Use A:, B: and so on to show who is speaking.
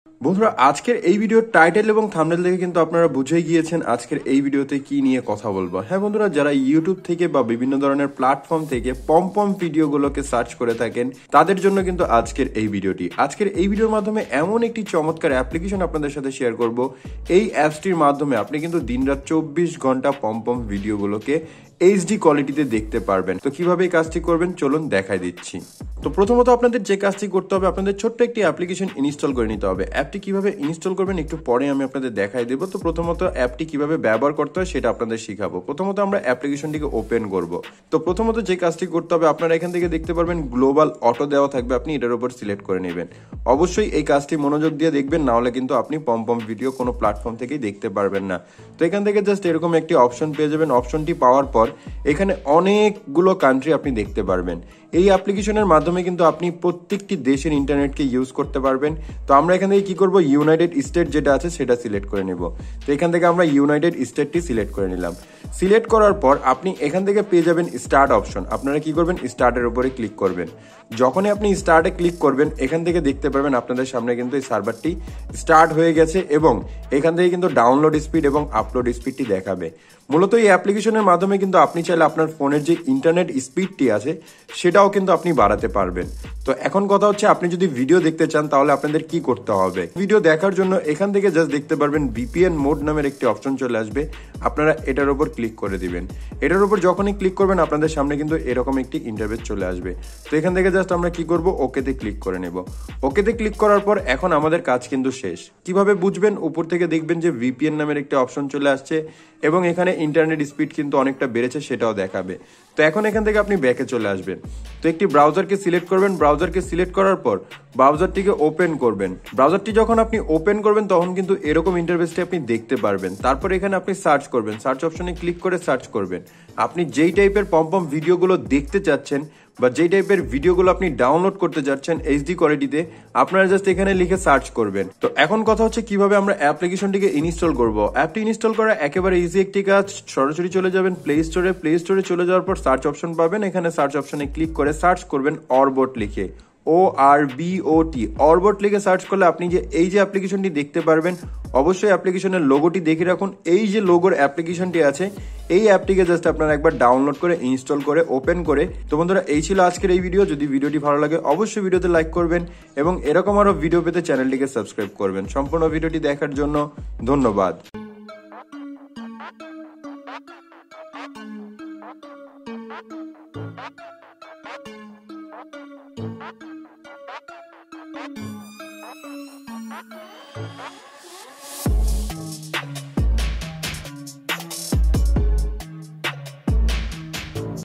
A: বন্ধুরা, আজকের এই ভিডিওর টাইটেল এবং থাম্বনেল দেখে কিন্তু আপনারা বুঝেই গিয়েছেন আজকের এই ভিডিওতে কি নিয়ে কথা বলবো। হ্যাঁ বন্ধুরা, যারা ইউটিউব থেকে বা বিভিন্ন ধরনের প্ল্যাটফর্ম থেকে পম ভিডিওগুলোকে সার্চ করে থাকেন তাদের জন্য কিন্তু আজকের এই ভিডিওটি। আজকের এই ভিডিওর মাধ্যমে এমন একটি চমৎকার অ্যাপ্লিকেশন আপনাদের সাথে শেয়ার করব। এই অ্যাপসটির মাধ্যমে আপনি কিন্তু দিনরাত 24 ঘন্টা পম ভিডিওগুলোকে এইচডি কোয়ালিটিতে দেখতে পারবেন। তো কিভাবে এই কাজটি করবেন চলুন দেখাই দিচ্ছি। তো প্রথমত আপনাদের যে কাজটি করতে হবে, আপনাদের ছোট্ট একটি অ্যাপ্লিকেশন ইনস্টল করে নিতে হবে। অ্যাপটি কিভাবে ইনস্টল করবেন একটু পরে আমি আপনাদের দেখাই দেবো। তো প্রথমত অ্যাপটি কিভাবে ব্যবহার করতে হয় সেটা আপনাদের শিখাবো। প্রথমত আমরা অ্যাপ্লিকেশনটিকে ওপেন করব। তো প্রথমত যে কাজটি করতে হবে, আপনারা এখান থেকে দেখতে পারবেন গ্লোবাল অটো দেওয়া থাকবে, আপনি এটার উপর সিলেক্ট করে নেবেন। অবশ্যই এই কাজটি মনোযোগ দিয়ে দেখবেন, না হলে কিন্তু আপনি পম ভিডিও কোনো প্ল্যাটফর্ম থেকেই দেখতে পারবেন না। তো এখান থেকে জাস্ট এরকম একটি অপশন পেয়ে যাবেন। অপশনটি পাওয়ার পর এখানে অনেকগুলো কান্ট্রি আপনি দেখতে পারবেন। এই অ্যাপ্লিকেশনের মাধ্যমে কিন্তু আপনি প্রত্যেকটি দেশের ইন্টারনেটকে ইউজ করতে পারবেন। তো আমরা এখান থেকে কি করব, ইউনাইটেড স্টেট যেটা আছে সেটা সিলেক্ট করে নেব। তো এখান থেকে আমরা ইউনাইটেড স্টেটটি সিলেক্ট করে নিলাম। সিলেক্ট করার পর আপনি এখান থেকে পেয়ে যাবেন স্টার্ট অপশন। আপনারা কি করবেন, স্টার্টের উপরে ক্লিক করবেন। যখনই আপনি স্টার্টে ক্লিক করবেন এখান থেকে দেখতে পারবেন আপনাদের সামনে কিন্তু এই সার্ভারটি স্টার্ট হয়ে গেছে এবং এখান থেকে কিন্তু ডাউনলোড স্পিড এবং আপলোড স্পিডটি দেখাবে। মূলত এই অ্যাপ্লিকেশনের মাধ্যমে কিন্তু আপনি চাইলে আপনার ফোনের যে ইন্টারনেট স্পিডটি আছে সেটাও কিন্তু আপনি বাড়াতে পারবেন। তো এখন কথা হচ্ছে, আপনি যদি ভিডিও দেখতে চান তাহলে আপনাদের কি করতে হবে। ভিডিও দেখার জন্য এখান থেকে জাস্ট দেখতে পারবেন ভিপিএন মোড নামের একটি অপশন চলে আসবে, আপনারা এটার উপর ক্লিক করে দিবেন। এটার উপর যখনই ক্লিক করবেন আপনাদের সামনে কিন্তু এরকম একটি ইন্টারফেস চলে আসবে। তো এখান থেকে জাস্ট আমরা কি করব, ওকেতে ক্লিক করে নেব। ওকেতে ক্লিক করার পর এখন আমাদের কাজ কিন্তু শেষ। কিভাবে বুঝবেন, উপর থেকে দেখবেন যে ভিপিএন নামের একটি অপশন চলে আসছে এবং এখানে ইন্টারনেট স্পিড কিন্তু অনেকটা বেড়েছে সেটাও দেখাবে। তো এখন এখান থেকে আপনি ব্যাকে চলে আসবেন। তো একটি ব্রাউজারকে সিলেক্ট করবেন। ব্রাউজারকে সিলেক্ট করার পর ব্রাউজারটিকে ওপেন করবেন। ব্রাউজারটি যখন আপনি ওপেন করবেন তখন কিন্তু এরকম ইন্টারফেসটি আপনি দেখতে পারবেন। তারপর এখানে আপনি সার্চ করবেন, সার্চ অপশনে ক্লিক করে সার্চ করবেন আপনি যেই টাইপের পম ভিডিওগুলো দেখতে চাচ্ছেন বা যেই টাইপের ভিডিওগুলো আপনি ডাউনলোড করতে যাচ্ছেন এইচডি কোয়ালিটিতে, আপনারা জাস্ট এখানে লিখে সার্চ করবেন। তো এখন কথা হচ্ছে কিভাবে আমরা অ্যাপ্লিকেশনটিকে ইনস্টল করব। অ্যাপটি ইনস্টল করা একেবারে ইজি একটি কাজ। সরাসরি চলে যাবেন প্লে স্টোরে। প্লে স্টোরে চলে যাওয়ার পর সার্চ অপশন পাবেন, এখানে সার্চ অপশনে ক্লিক করে সার্চ করবেন অরবট লিখে, ORBOT অরবট লিখে সার্চ করলে আপনি যে এই যে অ্যাপ্লিকেশনটি দেখতে পারবেন। অবশ্যই অ্যাপ্লিকেশনের লোগোটি দেখে রাখুন। এই যে লোগোর অ্যাপ্লিকেশনটি আছে এই অ্যাপটিকে জাস্ট আপনারা একবার ডাউনলোড করে ইনস্টল করে ওপেন করে। তো বন্ধুরা, এই ছিল আজকের এই ভিডিও। যদি ভিডিওটি ভালো লাগে অবশ্যই ভিডিওতে লাইক করবেন এবং এরকম আরো ভিডিও পেতে চ্যানেলটিকে সাবস্ক্রাইব করবেন। সম্পূর্ণ ভিডিওটি দেখার জন্য ধন্যবাদ।
B: Thank you.